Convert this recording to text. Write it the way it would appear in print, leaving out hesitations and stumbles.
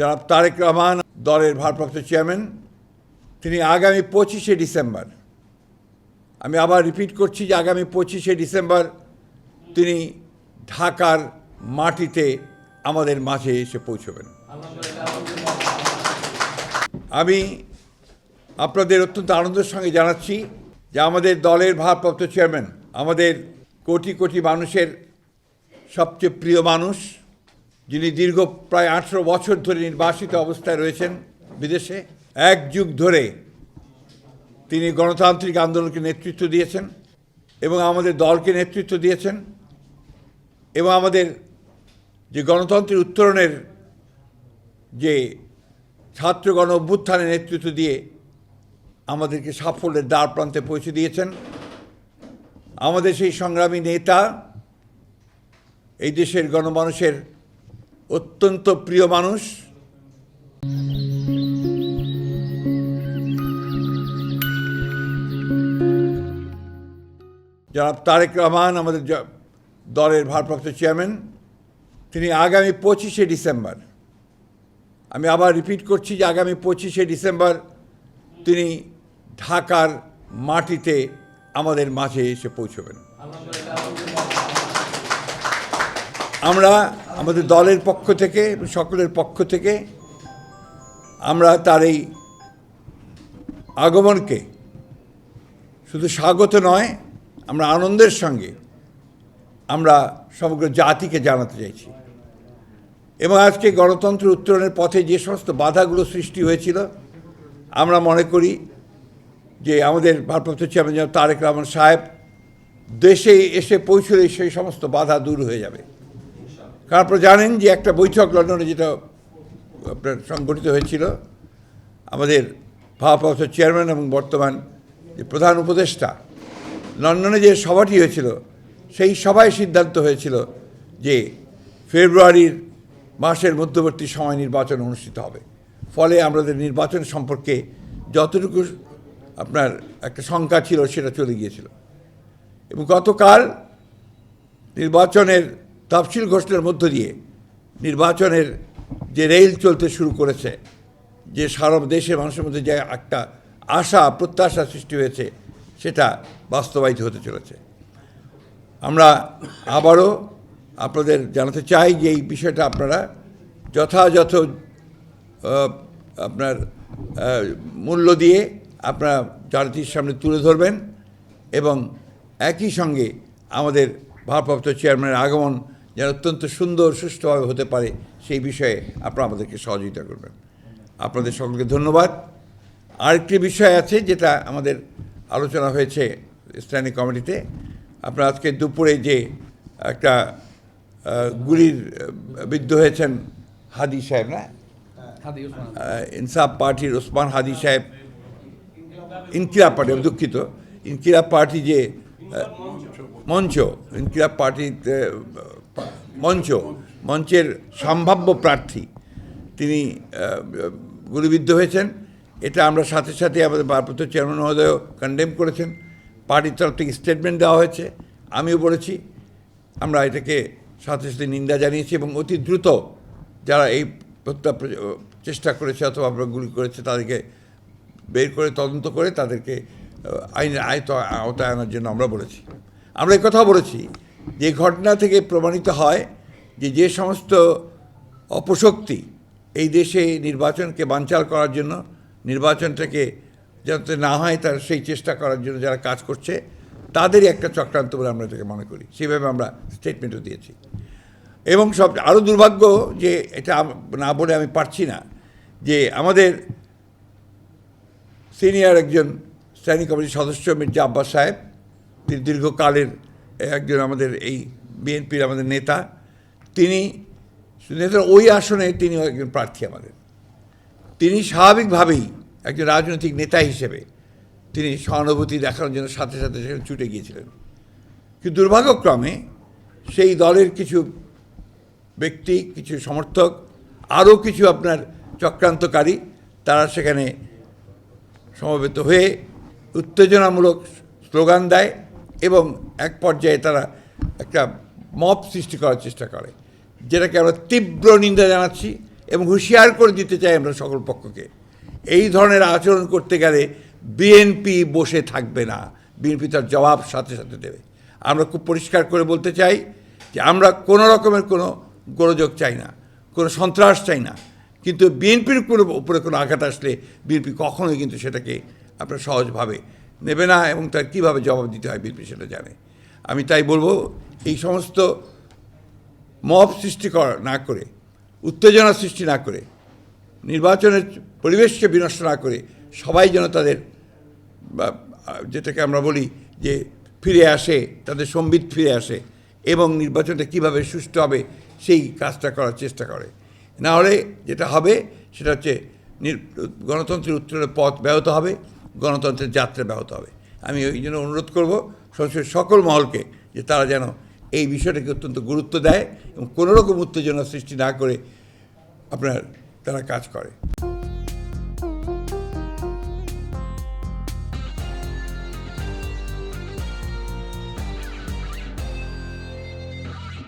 জনাব তারেক রহমান দলের ভারপ্রাপ্ত চেয়ারম্যান, তিনি আগামী 25শে ডিসেম্বর, আমি আবার রিপিট করছি যে আগামী 25শে ডিসেম্বর তিনি ঢাকার মাটিতে আমাদের মাঝে এসে পৌঁছবেন। আমি আপনাদের অত্যন্ত আনন্দের সঙ্গে জানাচ্ছি যে আমাদের দলের ভারপ্রাপ্ত চেয়ারম্যান, আমাদের কোটি কোটি মানুষের সবচেয়ে প্রিয় মানুষ, যিনি দীর্ঘ প্রায় 18 বছর ধরে নির্বাসিত অবস্থায় রয়েছেন বিদেশে, এক যুগ ধরে তিনি গণতান্ত্রিক আন্দোলনকে নেতৃত্ব দিয়েছেন এবং আমাদের দলকে নেতৃত্ব দিয়েছেন এবং আমাদের যে গণতন্ত্রের উত্তরণের যে ছাত্র গণ অভ্যুত্থানের নেতৃত্ব দিয়ে আমাদেরকে সাফল্যের দ্বার প্রান্তে পৌঁছে দিয়েছেন। আমাদের সেই সংগ্রামী নেতা, এই দেশের গণমানুষের অত্যন্ত প্রিয় মানুষ, জনাব তারেক রহমান আমাদের দলের ভারপ্রাপ্ত চেয়ারম্যান, তিনি আগামী 25শে ডিসেম্বর, আমি আবার রিপিট করছি যে আগামী 25শে ডিসেম্বর তিনি ঢাকার মাটিতে আমাদের মাঝে এসে পৌঁছবেন। আমরা আমাদের দলের পক্ষ থেকে, সকলের পক্ষ থেকে আমরা তার এই আগমনকে শুধু স্বাগত নয়, আমরা আনন্দের সঙ্গে আমরা সমগ্র জাতিকে জানাতে চাইছি। এবং আজকে গণতন্ত্র উত্তরণের পথে যে সমস্ত বাধাগুলো সৃষ্টি হয়েছিল, আমরা মনে করি যে আমাদের ভারপ্রাপ্ত চেয়ারম্যান জনাব তারেক রহমান সাহেব দেশে এসে পৌঁছলে সেই সমস্ত বাধা দূর হয়ে যাবে। কারণ আপনারা জানেন যে একটা বৈঠক লন্ডনে যেটা আপনার সংগঠিত হয়েছিল, আমাদের ভারপ্রাপ্ত চেয়ারম্যান এবং বর্তমান যে প্রধান উপদেষ্টা, লন্ডনে যে সভাটি হয়েছিল, সেই সভায় সিদ্ধান্ত হয়েছিল যে ফেব্রুয়ারির মাসের মধ্যবর্তী সময় নির্বাচন অনুষ্ঠিত হবে। ফলে আমাদের নির্বাচন সম্পর্কে যতটুকু আপনার একটা শঙ্কা ছিল সেটা চলে গিয়েছিল। এবং গতকাল নির্বাচনের তফসিল ঘোষণার মধ্য দিয়ে নির্বাচনের যে রেল চলতে শুরু করেছে, যে সারা দেশের মানুষের মধ্যে যে একটা আশা প্রত্যাশা সৃষ্টি হয়েছে, সেটা বাস্তবায়িত হতে চলেছে। আমরা আবারও আপনাদের জানাতে চাই যে এই বিষয়টা আপনারা যথাযথ আপনার মূল্য দিয়ে আপনারা জাতির সামনে তুলে ধরবেন এবং একই সঙ্গে আমাদের ভারপ্রাপ্ত চেয়ারম্যানের আগমন যেন অত্যন্ত সুন্দর সুষ্ঠুভাবে হতে পারে সেই বিষয়ে আপনারা আমাদেরকে সহযোগিতা করবেন। আপনাদের সকলকে ধন্যবাদ। আরেকটি বিষয় আছে যেটা আমাদের আলোচনা হয়েছে স্ট্যান্ডিং কমিটিতে। আপনারা আজকে দুপুরে যে একটা গুলির বিদ্ধ হয়েছেন হাদি সাহেব, না ইনসাফ পার্টির ওসমান হাদি সাহেব, ইনকিলাব পার্টি, দুঃখিত, ইনকিলাব পার্টি যে মঞ্চ, ইনকিলাব পার্টির মঞ্চের সম্ভাব্য প্রার্থী, তিনি গুলিবিদ্ধ হয়েছেন। এটা আমরা সাথে সাথে আমাদের ভারপ্রাপ্ত চেয়ারম্যান মহোদয়ও কন্ডেম করেছেন, পার্টির তরফ থেকে স্টেটমেন্ট দেওয়া হয়েছে, আমিও বলেছি। আমরা এটাকে সাথে সাথে নিন্দা জানিয়েছি এবং অতি দ্রুত যারা এই হত্যা চেষ্টা করেছে অথবা গুলি করেছে তাদেরকে বের করে তদন্ত করে তাদেরকে আইনের আওতায় আনার জন্য আমরা বলেছি। আমরা এই কথাও বলেছি যে ঘটনা থেকে প্রমাণিত হয় যে যে সমস্ত অপশক্তি এই দেশে নির্বাচনকে বানচাল করার জন্য, নির্বাচনটাকে যাতে না হয় তার সেই চেষ্টা করার জন্য যারা কাজ করছে, তাদেরই একটা চক্রান্ত বলে আমরা এটাকে মনে করি। সেভাবে আমরা স্টেটমেন্টও দিয়েছি। এবং সব আরও দুর্ভাগ্য যে এটা না বলে আমি পারছি না যে আমাদের সিনিয়র একজন স্ট্যান্ডিং কমিটির সদস্য মির্জা আব্বাস সাহেব, তিনি দীর্ঘকালের একজন আমাদের এই বিএনপির আমাদের নেতা, তিনি ওই আসনে তিনি একজন প্রার্থী আমাদের। তিনি স্বাভাবিকভাবেই একজন রাজনৈতিক নেতা হিসেবে তিনি সহানুভূতি দেখানোর জন্য সাথে সাথে সেখানে ছুটে গিয়েছিলেন। কিন্তু দুর্ভাগ্যক্রমে সেই দলের কিছু ব্যক্তি, কিছু সমর্থক, আরও কিছু আপনার চক্রান্তকারী, তারা সেখানে সমবেত হয়ে উত্তেজনামূলক স্লোগান দেয় এবং এক পর্যায়ে তারা একটা মব সৃষ্টি করার চেষ্টা করে, যেটাকে আমরা তীব্র নিন্দা জানাচ্ছি এবং হুঁশিয়ার করে দিতে চাই আমরা সকল পক্ষকে, এই ধরনের আচরণ করতে গেলে বিএনপি বসে থাকবে না, বিএনপি তার জবাব সাথে সাথে দেবে। আমরা খুব পরিষ্কার করে বলতে চাই যে আমরা কোনো রকমের কোনো গোলযোগ চাই না, কোনো সন্ত্রাস চাই না, কিন্তু বিএনপির উপরে কোনো আঘাত আসলে বিএনপি কখনোই কিন্তু সেটাকে আপনার সহজভাবে নেবে না, এবং তার কীভাবে জবাব দিতে হয় বিএনপি সেটা জানে। আমি তাই বলবো, এই সমস্ত মব সৃষ্টি না করে, উত্তেজনা সৃষ্টি না করে, নির্বাচনের পরিবেশকে বিনষ্ট না করে সবাই যেন তাদের যেটাকে আমরা বলি যে ফিরে আসে, তাদের সম্বিত ফিরে আসে এবং নির্বাচনটা কীভাবে সুষ্ঠু হবে সেই কাজটা করার চেষ্টা করে। না হলে যেটা হবে সেটা হচ্ছে গণতন্ত্রের উত্তরণের পথ ব্যাহত হবে, গণতন্ত্রের যাত্রা ব্যাহত হবে। আমি ওই জন্য অনুরোধ করব সংসদের সকল মহলকে যে তারা যেন এই বিষয়টাকে অত্যন্ত গুরুত্ব দেয় এবং কোনোরকম উত্তেজনা সৃষ্টি না করে তারা কাজ করে।